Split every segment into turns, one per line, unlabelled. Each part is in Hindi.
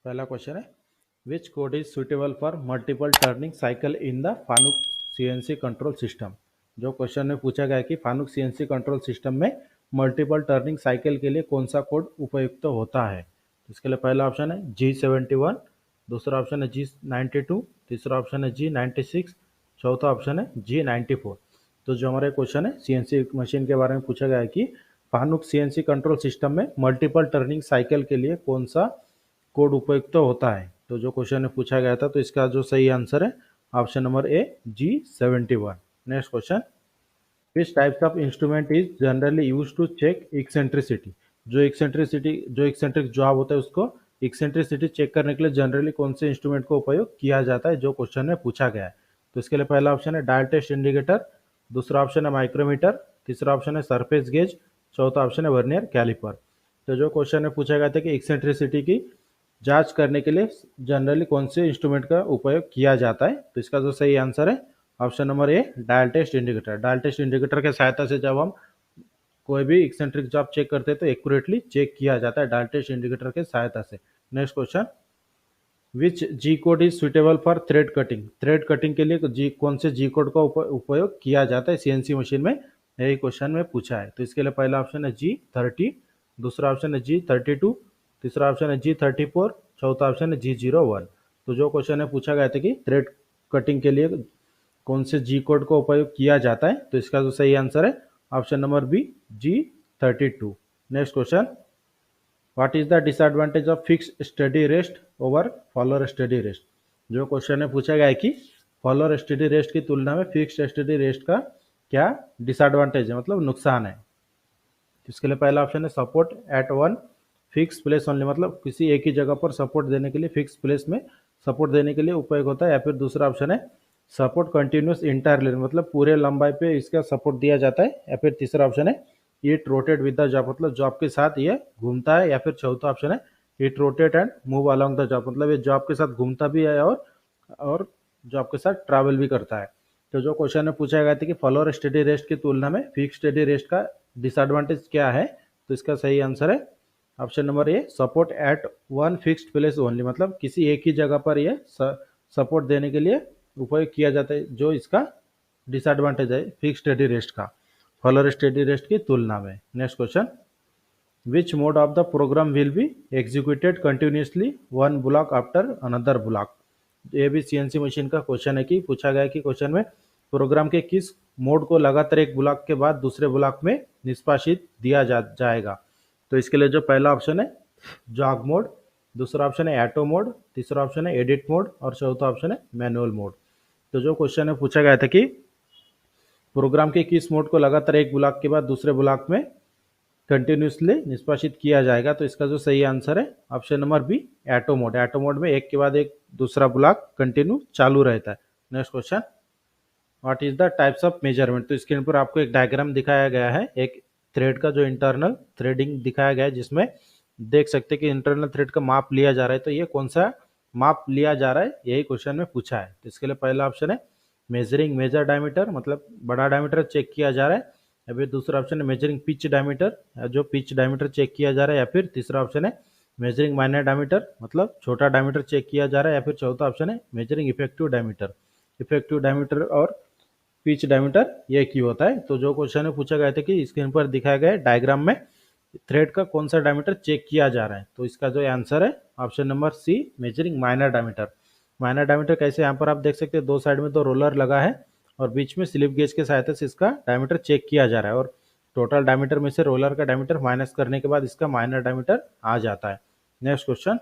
पहला क्वेश्चन है विच code is suitable for multiple turning cycle in the फानुक CNC control system. जो क्वेश्चन में पूछा गया है कि फानुक सीएनसी कंट्रोल सिस्टम में मल्टीपल टर्निंग साइकिल के लिए कौन सा कोड उपयुक्त होता है। तो इसके लिए पहला ऑप्शन है G71, दूसरा ऑप्शन है G92, तीसरा ऑप्शन है G96, चौथा ऑप्शन है G94। तो जो हमारे क्वेश्चन है सीएनसी मशीन के बारे में पूछा गया है कि फानुक सीएनसी कंट्रोल सिस्टम में मल्टीपल टर्निंग साइकिल के लिए कौन सा कोड उपयुक्त होता है। तो जो क्वेश्चन में पूछा गया था तो इसका जो सही आंसर है option number A G71। Next question, which types of instrument is generally use to check eccentricity. जो एक्सेंट्रिक जॉब होता है उसको एक्सेंट्रिसिटी चेक करने के लिए जनरली कौन से इंस्ट्रूमेंट का उपयोग किया जाता है, जो क्वेश्चन में पूछा गया है। तो इसके लिए पहला ऑप्शन है डायल टेस्ट इंडिकेटर, दूसरा ऑप्शन है माइक्रोमीटर, तीसरा ऑप्शन है सरफेस गेज, चौथा ऑप्शन है वर्नियर कैलिपर। तो जो क्वेश्चन में पूछा गया था कि एक्सेंट्रिसिटी की जांच करने के लिए जनरली कौन से इंस्ट्रूमेंट का उपयोग किया जाता है, तो इसका जो सही आंसर है option number A dial test indicator. Dial test indicator के सहायता से जब हम कोई भी एक्सेंट्रिक जॉब चेक करते हैं तो एक्यूरेटली चेक किया जाता है डायल टेस्ट इंडिकेटर के सहायता से। Next question, which G code is suitable for thread cutting. Thread cutting के लिए जी कौन से जी कोड का उपयोग किया जाता है सीएनसी मशीन में, यही क्वेश्चन में पूछा है। तो इसके लिए पहला ऑप्शन है G30, दूसरा ऑप्शन है G32, तीसरा ऑप्शन है G34, चौथा ऑप्शन है G01। तो जो क्वेश्चन में पूछा गया था कि थ्रेड कटिंग के लिए कौन से जी कोड का उपयोग किया जाता है, तो इसका जो सही आंसर है option number B G32। Next question, what is the disadvantage of fix steady rest over follower steady rest. जो क्वेश्चन में पूछा गया है कि फॉलोअर स्टडी रेस्ट की तुलना में फिक्स स्टडी रेस्ट का क्या डिसएडवांटेज है, मतलब नुकसान है। इसके लिए पहला ऑप्शन है support at one fix place only, मतलब किसी एक ही जगह पर सपोर्ट देने के लिए फिक्स प्लेस में सपोर्ट देने के लिए उपयोग होता है। या फिर दूसरा ऑप्शन है सपोर्ट कंटिन्यूस इंटायर लेंथ, मतलब पूरे लंबाई पे इसका सपोर्ट दिया जाता है। या फिर तीसरा ऑप्शन है it rotate with the job, मतलब जॉब के साथ ये घूमता है। या फिर चौथा ऑप्शन है it rotate and move along the job, मतलब ये जॉब के साथ घूमता भी है और जॉब के साथ ट्रैवल भी करता है। तो जो क्वेश्चन में पूछा गया था कि फॉलोअर स्टडी रेस्ट की तुलना में फिक्स स्टडी रेस्ट का डिसएडवांटेज क्या है, तो इसका सही आंसर है option number a support at one fixed place only, मतलब किसी एक ही जगह पर ये सपोर्ट देने के लिए उपयोग किया जाता है, जो इसका डिसएडवांटेज है फिक्स स्टडी रेस्ट का फॉलोअर स्टडी रेस्ट की तुलना में। Next question, which mode of the program will be executed continuously one block after another block. ये भी सीएनसी मशीन का क्वेश्चन है कि पूछा गया है कि क्वेश्चन में प्रोग्राम के किस मोड को लगातार एक ब्लॉक के बाद दूसरे ब्लॉक में निष्पादित दिया जाएगा। तो इसके लिए जो पहला ऑप्शन है जॉग मोड, दूसरा ऑप्शन है एटो मोड, तीसरा ऑप्शन है एडिट मोड और चौथा ऑप्शन है मैनुअल मोड। तो जो क्वेश्चन में पूछा गया था कि प्रोग्राम के किस मोड को लगातार एक ब्लॉक के बाद दूसरे ब्लॉक में कंटिन्यूसली निष्पादित किया जाएगा, तो इसका जो सही आंसर है ऑप्शन नंबर बी एटो मोड। एटो मोड में एक के बाद एक दूसरा ब्लॉक कंटिन्यू चालू रहता है। Next question, what is the types of measurement. तो स्क्रीन पर आपको एक डायग्राम दिखाया गया है, एक थ्रेड का जो इंटरनल थ्रेडिंग दिखाया गया है, जिसमें देख सकते हैं कि इंटरनल थ्रेड का माप लिया जा रहा है। तो ये कौन सा माप लिया जा रहा है, यही क्वेश्चन में पूछा है। तो इसके लिए पहला ऑप्शन है मेजरिंग मेजर डायमीटर, मतलब बड़ा डायमीटर चेक किया जा रहा है। या फिर दूसरा ऑप्शन है मेजरिंग पिच डायमीटर, जो पिच डायमीटर चेक किया जा रहा है। या फिर तीसरा ऑप्शन है मेजरिंग माइनर डायमीटर, मतलब छोटा डायमीटर चेक किया जा रहा है। या फिर चौथा ऑप्शन है measuring effective diameter. Effective diameter और पिच डायमीटर ये की होता है। तो जो क्वेश्चन में पूछा गया था कि स्क्रीन पर दिखाया गया डायग्राम में थ्रेड का कौन सा डायमीटर चेक किया जा रहा है, तो इसका जो आंसर है option number C measuring minor diameter. Minor diameter कैसे, यहाँ पर आप देख सकते हैं दो साइड में दो रोलर लगा है और बीच में स्लिप गेज के सहायता से इसका डायमीटर चेक किया जा रहा है, और टोटल डायमीटर में से रोलर का डायमीटर माइनस करने के बाद इसका माइनर डायमीटर आ जाता है। Next question,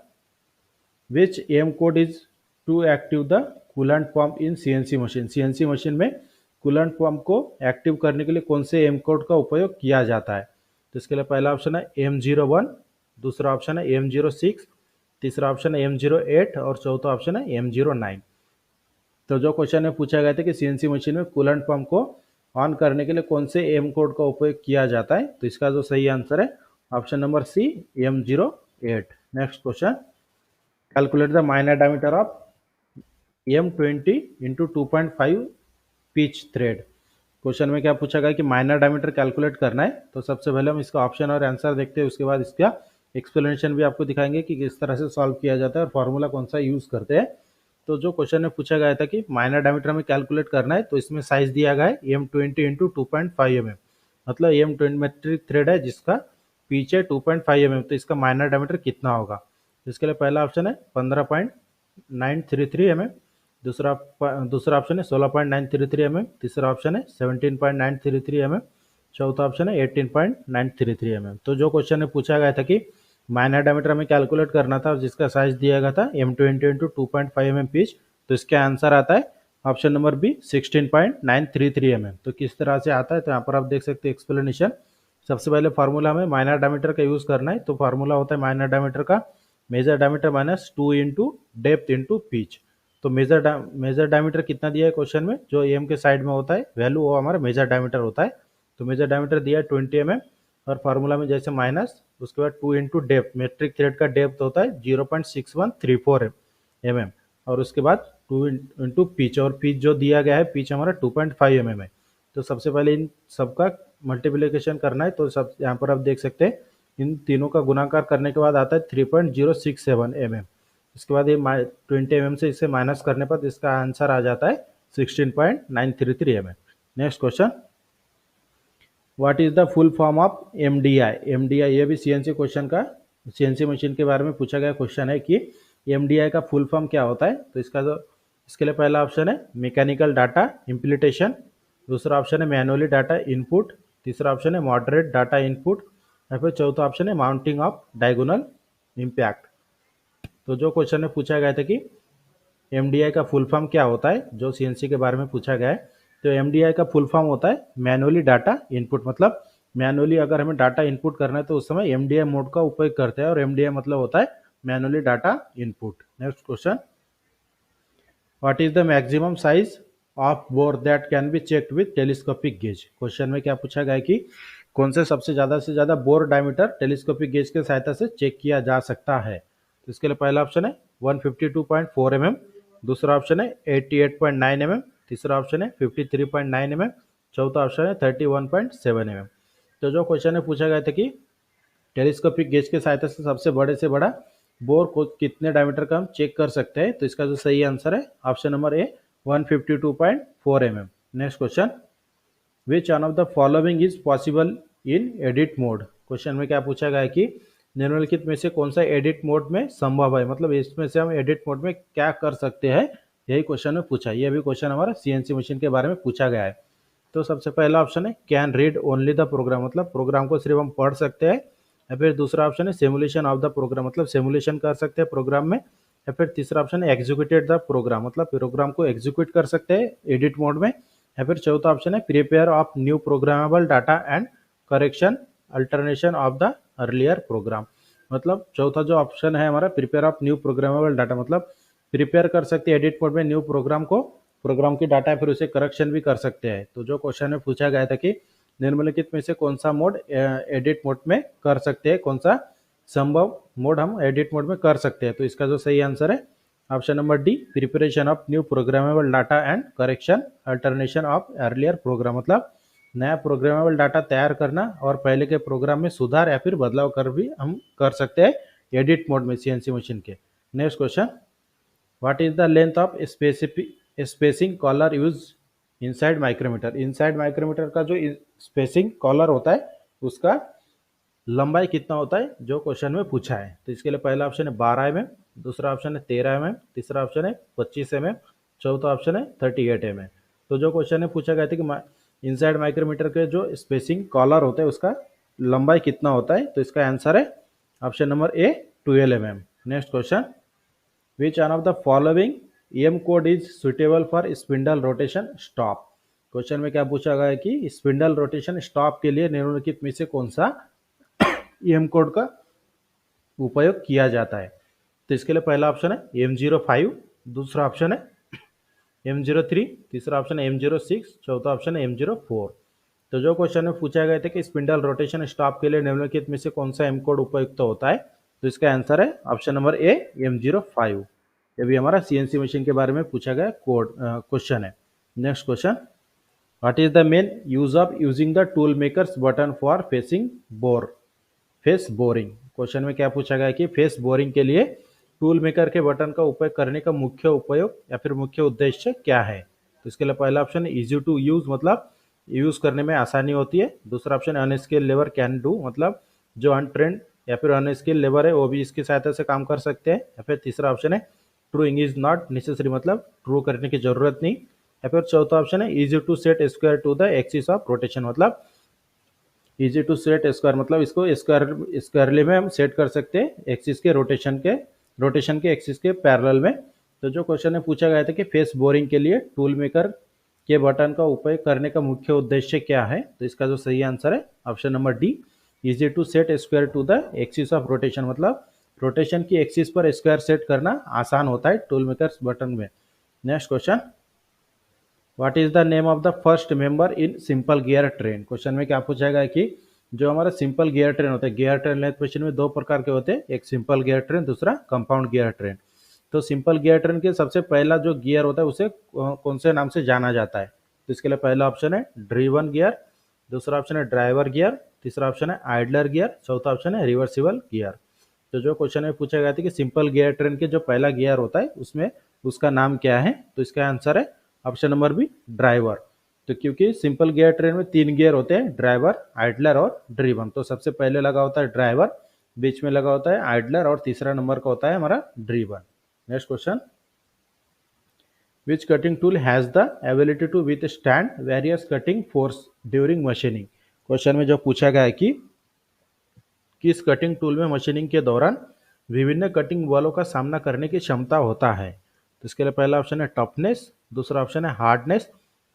which M code is to active the coolant pump in CNC machine. CNC machine में कूलेंट पंप को एक्टिव करने के लिए कौन से एम कोड का उपयोग किया जाता है। तो इसके लिए पहला ऑप्शन है M01, दूसरा ऑप्शन है M06, तीसरा ऑप्शन है M08 और चौथा ऑप्शन है M09। तो जो क्वेश्चन में पूछा गया था कि सीएनसी मशीन में कूलेंट पंप को ऑन करने के लिए कौन से एम कोड का उपयोग किया जाता है, तो इसका जो सही आंसर है option number C M08। Next question, calculate the minor diameter of M20 into 2.5 pitch thread. Question में क्या पूछा गया कि माइनर डायमीटर कैलकुलेट करना है। तो सबसे पहले हम इसका ऑप्शन और आंसर देखते हैं, उसके बाद इसका एक्सप्लेनेशन भी आपको दिखाएंगे कि किस तरह से सॉल्व किया जाता है और फॉर्मूला कौन सा यूज़ करते हैं। तो जो क्वेश्चन में पूछा गया था कि माइनर डायमीटर में कैलकुलेट करना है, तो इसमें साइज दिया गया है M20 × 2.5 mm, मतलब M20 मेट्रिक थ्रेड है जिसका पिच है 2.5 mm, तो इसका माइनर डायमीटर कितना होगा। तो इसके लिए पहला ऑप्शन है 15.933 mm, दूसरा ऑप्शन है 16.933 mm, तीसरा ऑप्शन है 17.933 mm, चौथा ऑप्शन है 18.933 mm। तो जो क्वेश्चन में पूछा गया था कि माइनर डायमीटर में कैलकुलेट करना था और जिसका साइज दिया गया था M20 × 2.5 mm पिच, तो इसका आंसर आता है ऑप्शन नंबर बी 16.933 mm। तो किस तरह से आता है, तो यहाँ पर आप देख सकते हैं एक्सप्लेनेशन। सबसे पहले फार्मूला में माइनर डायमीटर का यूज करना है, तो फार्मूला होता है माइनर डायमीटर का major diameter minus 2 into depth into pitch. तो मेजर डायमीटर कितना दिया है क्वेश्चन में, जो एम के साइड में होता है वैल्यू वो हमारा मेजर डायमीटर होता है। तो मेजर डायमीटर दिया है 20 mm, और फार्मूला में जैसे माइनस उसके बाद 2 इंटू डेप्थ, मेट्रिक थ्रेड का डेप्थ होता है 0.6134 mm, और उसके बाद 2 इंटू पिच, और पिच जो दिया गया है पिच हमारा 2.5 mm है। तो सबसे पहले इन सबका मल्टीप्लिकेशन करना है, तो सब यहाँ पर आप देख सकते हैं इन तीनों का गुणाकार करने के बाद आता है 3.067 mm। इसके बाद ये 20 mm से इसे माइनस करने पर इसका आंसर आ जाता है 16.933 mm। Next question, what is the full form of MDI. MDI ये भी सीएनसी क्वेश्चन का, सीएनसी मशीन के बारे में पूछा गया क्वेश्चन है कि एमडीआई का फुल फॉर्म क्या होता है। तो इसके लिए पहला ऑप्शन है मैकेनिकल डाटा इम्प्लीटेशन, दूसरा ऑप्शन है मैनुअली डाटा इनपुट, तीसरा ऑप्शन है मॉडरेट डाटा इनपुट, या फिर चौथा ऑप्शन है माउंटिंग ऑफ डायगोनल इम्पैक्ट। तो जो क्वेश्चन में पूछा गया था कि एमडीआई का फुल फॉर्म क्या होता है, जो सीएनसी के बारे में पूछा गया है, तो एमडीआई का फुल फॉर्म होता है मैनुअली डाटा इनपुट। मतलब मैनुअली अगर हमें डाटा इनपुट करना है तो उस समय एमडीआई मोड का उपयोग करते हैं, और एमडीआई मतलब होता है manually data input. Next question, what is the maximum size of bore that can be checked with telescopic gauge. Question में क्या पूछा गया है कि कौन से ज्यादा बोर डायमीटर टेलीस्कोपिक गेज की सहायता से चेक किया जा सकता है। तो इसके लिए पहला ऑप्शन है 152.4 mm, दूसरा ऑप्शन है 88.9 mm, तीसरा ऑप्शन है 53.9 mm, चौथा ऑप्शन है 31.7 mm। तो जो क्वेश्चन में पूछा गया था कि टेलीस्कोपिक गेज की सहायता से बड़ा बोर को कितने डायमीटर का हम चेक कर सकते हैं, तो इसका जो सही आंसर है option number A 152.4 mm। Next question, which one of the following is possible in edit mode. Question में क्या पूछा गया है कि निम्नलिखित में से कौन सा एडिट मोड में संभव है, मतलब इसमें से हम एडिट मोड में क्या कर सकते हैं, यही क्वेश्चन में पूछा है। ये भी क्वेश्चन हमारा सीएनसी मशीन के बारे में पूछा गया है। तो सबसे पहला ऑप्शन है can read only the program, मतलब प्रोग्राम को सिर्फ हम पढ़ सकते हैं, या फिर दूसरा ऑप्शन है सिमुलेशन ऑफ द प्रोग्राम, मतलब सिमुलेशन कर सकते हैं प्रोग्राम में, या फिर तीसरा ऑप्शन है एग्जीक्यूटेड द प्रोग्राम, मतलब प्रोग्राम को एग्जीक्यूट कर सकते हैं एडिट मोड में, या फिर चौथा ऑप्शन है prepare of new programmable data and correction alternation of the earlier program. मतलब चौथा जो ऑप्शन है हमारा prepare of new programmable data, मतलब प्रिपेयर कर सकते हैं एडिट मोड में न्यू प्रोग्राम को, प्रोग्राम की डाटा है फिर उसे करेक्शन भी कर सकते हैं। तो जो क्वेश्चन में पूछा गया था कि निम्नलिखित में से कौन सा मोड एडिट मोड में कर सकते हैं, कौन सा संभव मोड हम एडिट मोड में कर सकते हैं, तो इसका जो सही आंसर है option number D preparation of new programmable data and correction alternation of earlier program, मतलब नया प्रोग्रामेबल डाटा तैयार करना और पहले के प्रोग्राम में सुधार या फिर बदलाव कर भी हम कर सकते हैं एडिट मोड में सीएनसी मशीन के। Next question, what is the length of spacing collar use inside micrometer. Inside micrometer का जो स्पेसिंग कॉलर होता है उसका लंबाई कितना होता है, जो क्वेश्चन में पूछा है। तो इसके लिए पहला ऑप्शन है 12 mm, दूसरा ऑप्शन है 13 mm, तीसरा ऑप्शन है 25 mm, चौथा ऑप्शन है 38 mm। तो जो क्वेश्चन में पूछा गया था कि इनसाइड माइक्रोमीटर के जो स्पेसिंग कॉलर होता है उसका लंबाई कितना होता है, तो इसका आंसर है option number A 12 mm। Next question, which one of the following M code is suitable for spindle rotation stop. Question में क्या पूछा गया है कि स्पिंडल रोटेशन स्टॉप के लिए निम्नलिखित में से कौन सा एम कोड का उपयोग किया जाता है। तो इसके लिए पहला ऑप्शन है M05, दूसरा ऑप्शन है M03, तीसरा ऑप्शन है M06, चौथा ऑप्शन है M04। तो जो क्वेश्चन में पूछा गया था कि स्पिंडल रोटेशन स्टॉप के लिए निम्नलिखित में से कौन सा एम कोड उपयुक्त होता है, तो इसका आंसर है ऑप्शन नंबर ए M05। ये भी हमारा सीएनसी मशीन के बारे में पूछा गया कोड क्वेश्चन है। Next question, what is the main use of using the tool makers button for face boring. Question में क्या पूछा गया है कि फेस बोरिंग के लिए टूल मेकर के बटन का उपयोग करने का मुख्य उपयोग या फिर मुख्य उद्देश्य क्या है। तो इसके लिए पहला ऑप्शन है इजी टू यूज, मतलब यूज करने में आसानी होती है। दूसरा ऑप्शन है अनस्किल्ड लेबर कैन डू, मतलब जो अनट्रेंड या फिर अनस्किल्ड लेबर है वो भी इसकी सहायता से काम कर सकते हैं। या फिर तीसरा ऑप्शन है ट्रूइंग इज नॉट नेसेसरी, मतलब ट्रू करने की जरूरत नहीं। या फिर चौथा ऑप्शन है easy to set square to the axis of rotation, मतलब इजी टू सेट स्क्वायर, मतलब इसको स्क्वायर स्क्वायरली में हम सेट कर सकते हैं एक्सिस के रोटेशन के एक्सिस के पैरेलल में। तो जो क्वेश्चन में पूछा गया था कि फेस बोरिंग के लिए टूल मेकर के बटन का उपयोग करने का मुख्य उद्देश्य क्या है, तो इसका जो सही आंसर है option number D, easy to set square to the axis of rotation, मतलब रोटेशन की एक्सिस पर स्क्वायर सेट करना आसान होता है टूल मेकर बटन में। Next question, what is the name of the first member in simple gear train. Question में क्या पूछा गया कि जो हमारा सिंपल गियर ट्रेन होता है, गियर ट्रेन लेंथ मशीन में दो प्रकार के होते हैं, एक सिंपल गियर ट्रेन, दूसरा कंपाउंड गियर ट्रेन। तो सिंपल गियर ट्रेन के सबसे पहला जो गियर होता है उसे कौन से नाम से जाना जाता है। तो इसके लिए पहला ऑप्शन है ड्रीवन गियर, दूसरा ऑप्शन है ड्राइवर गियर, तीसरा ऑप्शन है आइडलर गियर, चौथा ऑप्शन है रिवर्सिबल गियर। तो जो क्वेश्चन में पूछा गया था कि सिंपल गियर ट्रेन के जो पहला गियर होता है उसमें उसका नाम क्या है, तो इसका आंसर है ऑप्शन नंबर बी, ड्राइवर। तो क्योंकि सिंपल गियर ट्रेन में 3 गियर होते हैं, ड्राइवर, आइडलर और ड्रीवन। तो सबसे पहले लगा होता है ड्राइवर, बीच में लगा होता है आइडलर और तीसरा नंबर का होता है हमारा driven. Next question, which cutting tool has the ability to withstand various cutting force during machining. Question में जो पूछा गया है कि किस कटिंग टूल में मशीनिंग के दौरान विभिन्न कटिंग बलों का सामना करने की क्षमता होता है। तो इसके लिए पहला ऑप्शन है टफनेस, दूसरा ऑप्शन है हार्डनेस,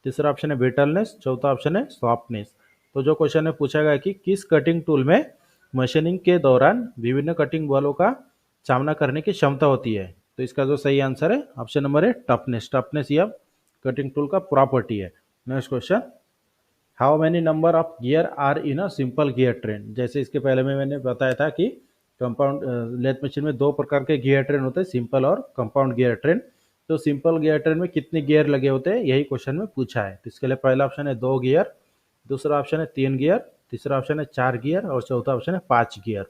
तीसरा ऑप्शन है ब्रिटलनेस, चौथा ऑप्शन है सॉफ्टनेस। तो जो क्वेश्चन में पूछा गया कि किस कटिंग टूल में मशीनिंग के दौरान विभिन्न कटिंग बलों का सामना करने की क्षमता होती है, तो इसका जो सही आंसर है ऑप्शन नंबर है टफनेस। टफनेस यह कटिंग टूल का प्रॉपर्टी है। Next question, how many number of gear are in a simple gear train. जैसे इसके पहले में मैंने बताया था कि कंपाउंड लेथ मशीन में दो प्रकार के गियर ट्रेन होते हैं, सिंपल और कंपाउंड गियर ट्रेन। तो सिंपल गियर ट्रेन में कितने गियर लगे होते हैं, यही क्वेश्चन में पूछा है। तो इसके लिए पहला ऑप्शन है 2 गियर, दूसरा ऑप्शन है 3 गियर, तीसरा ऑप्शन है 4 गियर और चौथा ऑप्शन है 5 गियर।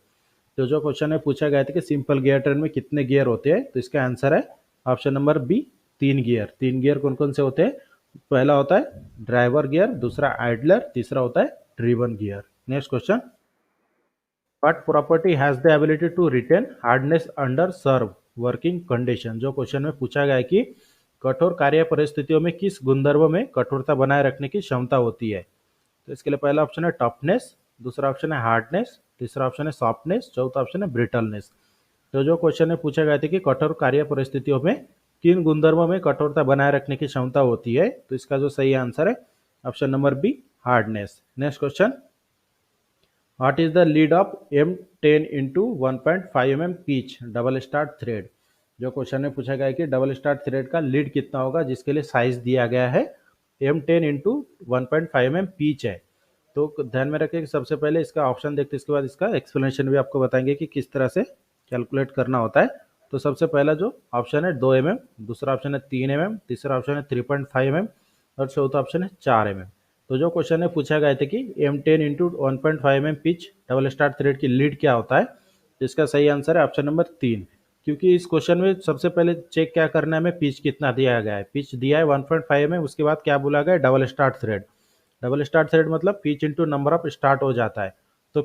तो जो क्वेश्चन में पूछा गया था कि सिंपल गियर ट्रेन में कितने गियर होते हैं, तो इसका आंसर है option number B, 3 gear. 3 gear कौन कौन से होते हैं, पहला होता है ड्राइवर गियर, दूसरा आइडलर, तीसरा होता है driven gear. Next question, what property has the ability to retain hardness under severe working condition. जो क्वेश्चन में पूछा गया है कि कठोर कार्य परिस्थितियों में किस गुणधर्म में कठोरता बनाए रखने की क्षमता होती है। तो इसके लिए पहला ऑप्शन है टफनेस, दूसरा ऑप्शन है हार्डनेस, तीसरा ऑप्शन है सॉफ्टनेस, चौथा ऑप्शन है ब्रिटलनेस। तो जो क्वेश्चन में पूछा गया था कि कठोर कार्य परिस्थितियों में किन गुणधर्मों में कठोरता बनाए रखने की क्षमता होती है, तो इसका जो सही आंसर है option number B, hardness. Next question, what is the lead of M10 into 1.5 mm pitch double start thread. जो क्वेश्चन में पूछा गया है कि डबल स्टार्ट थ्रेड का लीड कितना होगा, जिसके लिए साइज दिया गया है M10 इंटू 1.5 mm पिच है। तो ध्यान में रखें कि सबसे पहले इसका ऑप्शन देखते हैं, इसके बाद इसका एक्सप्लेनेशन भी आपको बताएंगे कि किस तरह से कैलकुलेट करना होता है। तो सबसे पहला जो ऑप्शन है 2 mm, दूसरा ऑप्शन है 3 mm, तीसरा ऑप्शन है 3.5 mm और चौथा ऑप्शन है 4 mm। तो जो क्वेश्चन है पूछा गया था कि M10 into 1.5 mm pitch double start thread की लीड क्या होता है, तो इसका सही आंसर है ऑप्शन नंबर 3। क्योंकि इस क्वेश्चन में सबसे पहले चेक क्या करना है, हमें पिच कितना दिया गया है, पिच दिया है 1.5 mm, उसके बाद क्या बोला गया, double start thread. Double start thread मतलब pitch into number of start हो जाता है। तो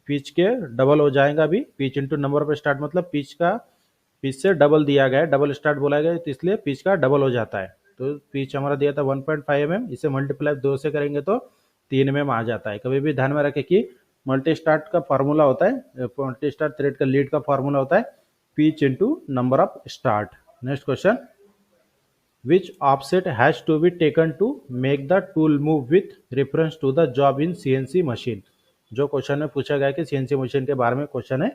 पिच के डबल हो जाएगा भी, pitch into number of start मतलब पिच से डबल दिया गया है, डबल स्टार्ट बोला गया तो इसलिए पिच का डबल हो जाता है। तो पिच हमारा दिया था 1.5 mm, इसे मल्टीप्लाई 2 से करेंगे तो 3 mm आ जाता है। कभी भी ध्यान में रखें कि मल्टी स्टार्ट का फार्मूला होता है, मल्टी स्टार्ट थ्रेड का लीड का फार्मूला होता है pitch into number of start. Next question, which offset has to be taken to make the tool move with reference to the job in CNC machine। जो क्वेश्चन में पूछा गया कि CNC मशीन के बारे में क्वेश्चन है,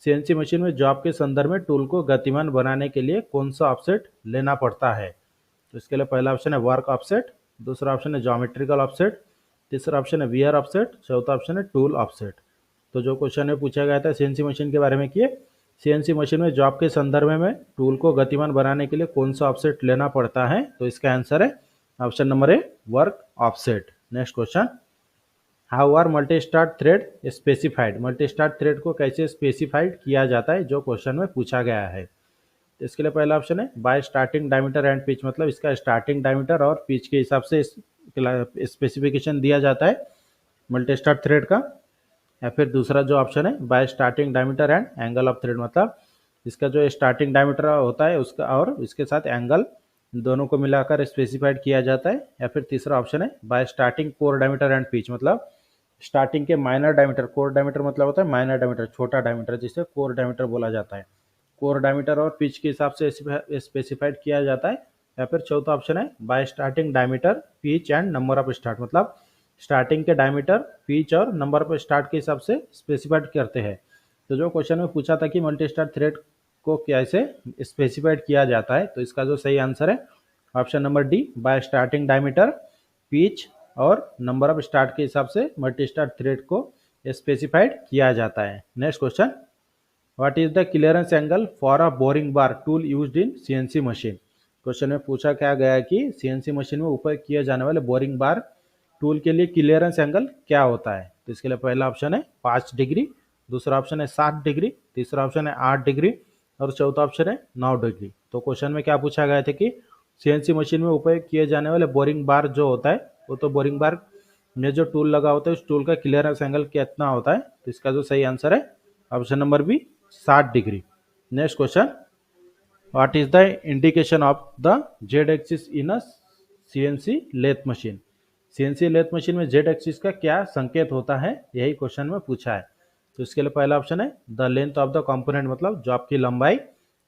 CNC मशीन में जॉब के संदर्भ में टूल को गतिमान बनाने के लिए कौन सा ऑफसेट लेना पड़ता है। तो इसके लिए पहला ऑप्शन है वर्क ऑफसेट, दूसरा ऑप्शन है ज्योमेट्रिकल ऑफसेट, तीसरा ऑप्शन है वियर ऑफसेट, चौथा ऑप्शन है टूल ऑफसेट। तो जो क्वेश्चन में पूछा गया था CNC मशीन के बारे में कि CNC मशीन में जॉब के संदर्भ में टूल को गतिमान बनाने के लिए कौन सा ऑफसेट लेना पड़ता है, तो इसका आंसर है option number A, work offset. Next question, how are multi start thread specified, multi start thread को कैसे स्पेसिफाइड किया जाता है, जो क्वेश्चन में पूछा गया है। तो इसके लिए पहला ऑप्शन है bye starting diameter and pitch, मतलब इसका स्टार्टिंग डायमीटर और पिच के हिसाब से स्पेसिफिकेशन दिया जाता है मल्टी स्टार्ट थ्रेड का। या फिर दूसरा जो ऑप्शन है bye starting diameter and angle of thread, मतलब इसका जो स्टार्टिंग डायमीटर होता है उसका और इसके साथ एंगल दोनों को मिलाकर स्पेसिफाइड किया जाता है। या फिर तीसरा ऑप्शन है bye starting core diameter and pitch, मतलब स्टार्टिंग के माइनर डायमीटर, कोर डायमीटर मतलब होता है माइनर डायमीटर, छोटा डायमीटर, जिसे कोर डायमीटर बोला जाता है, कोर डायमीटर और पिच के हिसाब से स्पेसिफाइड किया जाता है। या फिर चौथा ऑप्शन है bye starting diameter pitch and number of start, मतलब स्टार्टिंग के डायमीटर पिच और नंबर ऑफ स्टार्ट के हिसाब से स्पेसिफाइड करते हैं। तो जो क्वेश्चन में पूछा था कि मल्टी स्टार्ट थ्रेड को कैसे स्पेसिफाइड किया जाता है, तो इसका जो सही आंसर है option number D, bye starting diameter pitch और नंबर ऑफ स्टार्ट के हिसाब से मल्टी स्टार्ट थ्रेड को स्पेसिफाइड किया जाता है। Next question, what is the clearance angle for a boring bar tool used in CNC machine. Question में पूछा क्या गया है कि सीएनसी मशीन में उपयोग किए जाने वाले बोरिंग बार टूल के लिए क्लियरेंस एंगल क्या होता है। तो इसके लिए पहला ऑप्शन है 5 डिग्री, दूसरा ऑप्शन है 7 डिग्री, तीसरा ऑप्शन है 8 डिग्री और चौथा ऑप्शन है 9 डिग्री। तो क्वेश्चन में क्या पूछा गया था कि सीएनसी मशीन में उपयोग किए जाने वाले बोरिंग बार जो होता है, वो तो बोरिंग बार में जो टूल लगा होता है उस टूल का क्लियरेंस एंगल कितना होता है। तो इसका जो सही आंसर है option number B, 7 degree. Next question, what is the indication of the Z axis in a CNC lathe machine. CNC lathe machine में जेड एक्सिस का क्या संकेत होता है, यही क्वेश्चन में पूछा है। तो इसके लिए पहला ऑप्शन है the length of the component, मतलब जॉब की लंबाई।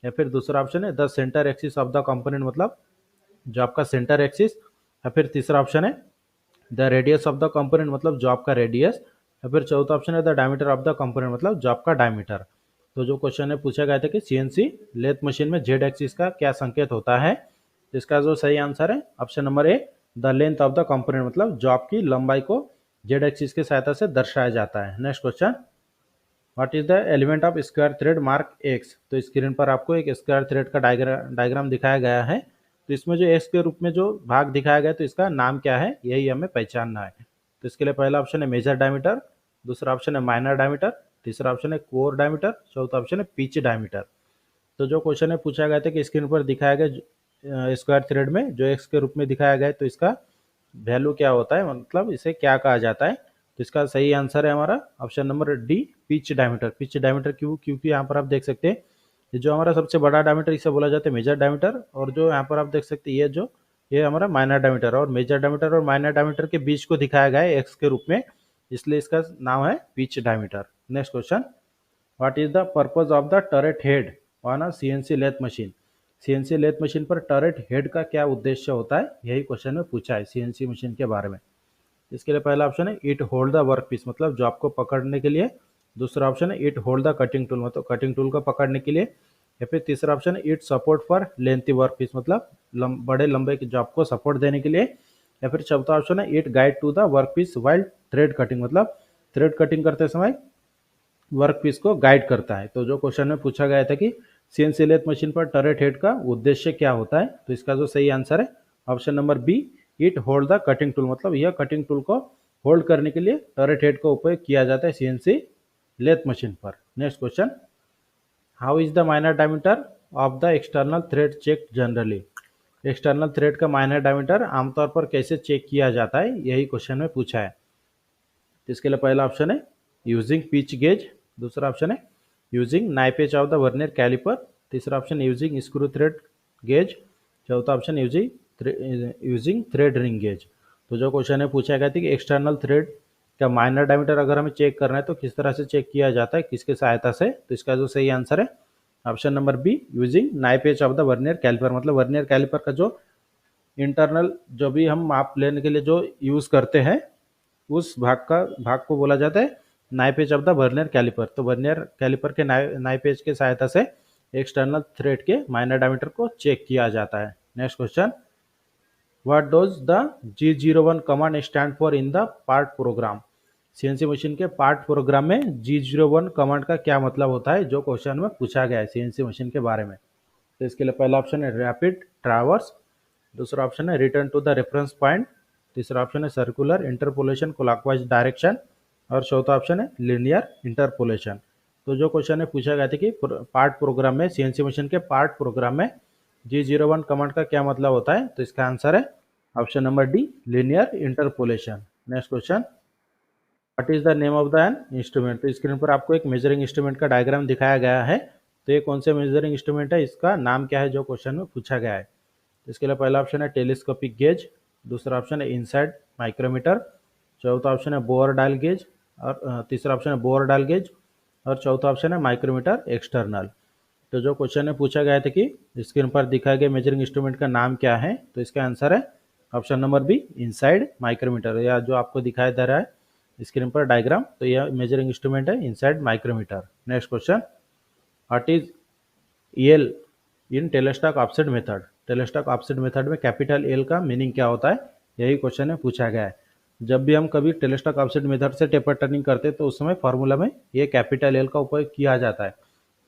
या फिर दूसरा ऑप्शन है the centre axis of the component, मतलब जॉब का सेंटर एक्सिस। या फिर तीसरा ऑप्शन है the radius of the component, मतलब जॉब का रेडियस। या फिर चौथा ऑप्शन है the diameter of the component, मतलब जॉब का डायमीटर। तो जो क्वेश्चन है पूछा गया था कि सीएनसी लेथ मशीन में जेड एक्सिस का क्या संकेत होता है, इसका जो सही आंसर है option number A, the length of the component, मतलब जॉब की लंबाई को जेड एक्सिस की सहायता से दर्शाया जाता है। Next question, what is the element of square thread mark x. तो स्क्रीन पर आपको एक स्क्वायर थ्रेड का डायग्राम दिखाया गया है। तो इसमें जो एक्स के रूप में जो भाग दिखाया गया है, तो इसका नाम क्या है, यही हमें पहचानना है। तो इसके लिए पहला ऑप्शन है मेजर डायमीटर, दूसरा ऑप्शन है माइनर डायमीटर, तीसरा ऑप्शन है कोर डायमीटर, चौथा ऑप्शन है पिच डायमीटर। तो जो क्वेश्चन है पूछा गया था कि स्क्रीन पर दिखाया गया स्क्वायर थ्रेड में जो एक्स के रूप में दिखाया गया है, तो इसका वैल्यू क्या होता है, मतलब इसे क्या कहा जाता है। तो इसका सही आंसर है हमारा option number D, pitch diameter. Pitch diameter क्यों, क्योंकि यहाँ पर आप देख सकते हैं ये जो हमारा सबसे बड़ा डायमीटर इसे बोला जाता है मेजर डायमीटर, और जो यहाँ पर आप देख सकते हैं ये हमारा माइनर डायमीटर, और मेजर डायमीटर और माइनर डायमीटर के बीच को दिखाया गया है एक्स के रूप में, इसलिए इसका नाम है pitch diameter. Next question, what is the purpose of the turret head on a CNC lathe machine. CNC lathe machine पर टरेट हेड का क्या उद्देश्य होता है, यही क्वेश्चन में पूछा है सीएनसी मशीन के बारे में। इसके लिए पहला ऑप्शन है it hold the work piece, मतलब जॉब को पकड़ने के लिए। दूसरा ऑप्शन है it hold the cutting tool, मतलब कटिंग टूल को पकड़ने के लिए। या फिर तीसरा ऑप्शन है it support for lengthy work piece, मतलब बड़े लंबे की जॉब को सपोर्ट देने के लिए। या फिर चौथा ऑप्शन है it guide to the work piece while thread cutting, मतलब थ्रेड कटिंग करते समय वर्क पीस को गाइड करता है। तो जो क्वेश्चन में पूछा गया था कि सीएनसी लेथ मशीन पर टरेट हेड का उद्देश्य क्या होता है, तो इसका जो सही आंसर है option number B, it hold the cutting tool, मतलब यह कटिंग टूल को होल्ड करने के लिए टरेट हेड का उपयोग किया जाता है सीएनसी लेथ मशीन पर। Next question, how is the minor diameter of the external thread check generally. External thread का माइनर डायमीटर आमतौर पर कैसे चेक किया जाता है, यही क्वेश्चन में पूछा है। इसके लिए पहला ऑप्शन है यूजिंग पिच गेज, दूसरा ऑप्शन है using knife edge of the vernier caliper, तीसरा option using screw thread gauge, चौथा option using thread ring gauge. तो जो क्वेश्चन है पूछा गया था कि एक्सटर्नल थ्रेड का माइनर डायमीटर अगर हमें चेक करना है तो किस तरह से चेक किया जाता है, किसके सहायता से। तो इसका जो सही आंसर है option number B, using knife edge of the vernier caliper, मतलब वर्नियर कैलिपर का जो इंटरनल जो भी हम माप लेने के लिए जो यूज़ करते हैं उस भाग को बोला जाता है नाइपेज ऑफ द वर्नियर कैलिपर। तो वर्नियर कैलिपर के नाइपेज के सहायता से एक्सटर्नल थ्रेड के माइनर डायमीटर को चेक किया जाता है। Next question, what does the G01 command stand for in the part programme. CNC machine के पार्ट प्रोग्राम में G01 कमांड का क्या मतलब होता है, जो क्वेश्चन में पूछा गया है सीएनसी मशीन के बारे में। तो इसके लिए पहला ऑप्शन है रैपिड ट्रैवर्स, दूसरा ऑप्शन है return to the reference point, तीसरा ऑप्शन है सर्कुलर इंटरपोलेशन क्लॉकवाइज डायरेक्शन, और चौथा ऑप्शन है लीनियर इंटरपोलेशन। तो जो क्वेश्चन है पूछा गया था कि पार्ट प्रोग्राम में, सीएनसी मशीन के पार्ट प्रोग्राम में G01 कमांड का क्या मतलब होता है, तो इसका आंसर है option number D, linear interpolation. Next question, what is the name of the an instrument. तो स्क्रीन पर आपको एक मेजरिंग इंस्ट्रूमेंट का डायग्राम दिखाया गया है। तो ये कौन से मेजरिंग इंस्ट्रूमेंट है, इसका नाम क्या है, जो क्वेश्चन में पूछा गया है। इसके लिए पहला ऑप्शन है टेलीस्कोपिक गेज, दूसरा ऑप्शन है इनसाइड माइक्रोमीटर, चौथा ऑप्शन है बोर डायल गेज, और तीसरा ऑप्शन है बोर डायल गेज, और चौथा ऑप्शन है माइक्रोमीटर एक्सटर्नल। तो जो क्वेश्चन में पूछा गया था कि स्क्रीन पर दिखाए गए मेजरिंग इंस्ट्रूमेंट का नाम क्या है, तो इसका आंसर है option number B, inside micrometer. या जो आपको दिखाई दे रहा है स्क्रीन पर डायग्राम, तो यह मेजरिंग इंस्ट्रूमेंट है inside micrometer. Next question, what is L in tailstock offset method. Tailstock offset method में कैपिटल एल का मीनिंग क्या होता है, यही क्वेश्चन में पूछा गया है। जब भी हम कभी टेलेस्टॉक ऑफसेट मेथड से टेपर टर्निंग करते हैं तो उस समय फॉर्मूला में ये कैपिटल एल का उपयोग किया जाता है।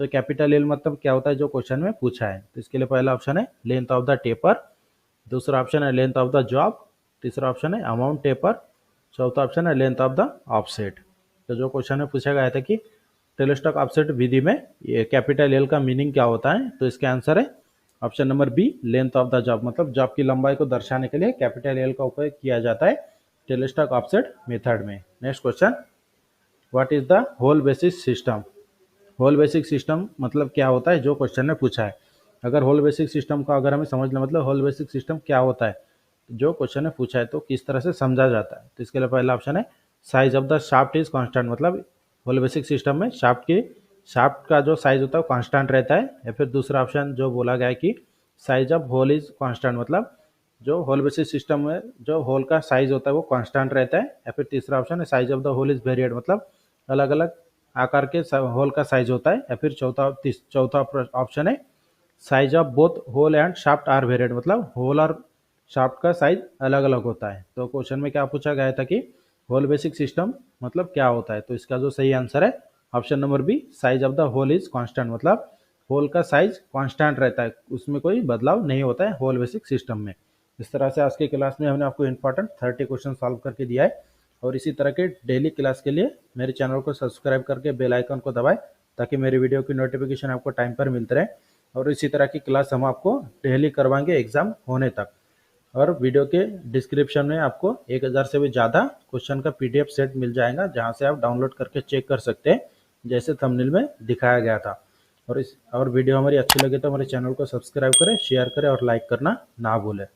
तो कैपिटल एल मतलब क्या होता है, जो क्वेश्चन में पूछा है। तो इसके लिए पहला ऑप्शन है लेंथ ऑफ द टेपर, दूसरा ऑप्शन है लेंथ ऑफ द जॉब, तीसरा ऑप्शन है अमाउंट टेपर, चौथा ऑप्शन है लेंथ ऑफ द ऑफसेट। तो जो क्वेश्चन में पूछा गया था कि टेलेस्टॉक ऑफसेट विधि में ये कैपिटल एल का मीनिंग क्या होता है, तो इसका आंसर है option number B, length of the job. मतलब जॉब की लंबाई को दर्शाने के लिए कैपिटल एल का उपयोग किया जाता है टेलेस्टॉक ऑफसेट मेथड में। Next question, what is the hole basis system. Hole basic system मतलब क्या होता है, जो क्वेश्चन ने पूछा है। अगर होल बेसिक सिस्टम का अगर हमें समझना, मतलब होल बेसिक सिस्टम क्या होता है, जो क्वेश्चन ने पूछा है तो किस तरह से समझा जाता है। तो इसके लिए पहला ऑप्शन है size of the shaft is constant. मतलब होल बेसिक सिस्टम में शाफ्ट का जो साइज होता है वो कांस्टेंट रहता है। या फिर दूसरा ऑप्शन जो बोला गया है कि size of hole is constant, मतलब जो होल बेसिक सिस्टम में जो होल का साइज होता है वो कांस्टेंट रहता है। या फिर तीसरा ऑप्शन है size of the hole is varied, मतलब अलग अलग आकार के होल का साइज होता है। या फिर चौथा ऑप्शन है size of both hole and shaft are varied, मतलब होल और शाफ्ट का साइज अलग अलग होता है। तो क्वेश्चन में क्या पूछा गया था कि होल बेसिक सिस्टम मतलब क्या होता है, तो इसका जो सही आंसर है option number B, size of the hole is constant. मतलब होल का साइज कांस्टेंट रहता है, उसमें कोई बदलाव नहीं होता है होल बेसिक सिस्टम में। इस तरह से आज की क्लास में हमने आपको इंपॉर्टेंट 30 क्वेश्चन सॉल्व करके दिया है। और इसी तरह के डेली क्लास के लिए मेरे चैनल को सब्सक्राइब करके बेल आइकन को दबाएं, ताकि मेरी वीडियो की नोटिफिकेशन आपको टाइम पर मिलते रहे। और इसी तरह की क्लास हम आपको डेली करवाएंगे एग्जाम होने तक। और वीडियो के डिस्क्रिप्शन में आपको 1000 से भी ज़्यादा क्वेश्चन का PDF सेट मिल जाएगा, जहां से आप डाउनलोड करके चेक कर सकते हैं, जैसे थंबनेल में दिखाया गया था। और वीडियो हमारी अच्छी लगे तो हमारे चैनल को सब्सक्राइब करें, शेयर करें और लाइक करना ना भूलें।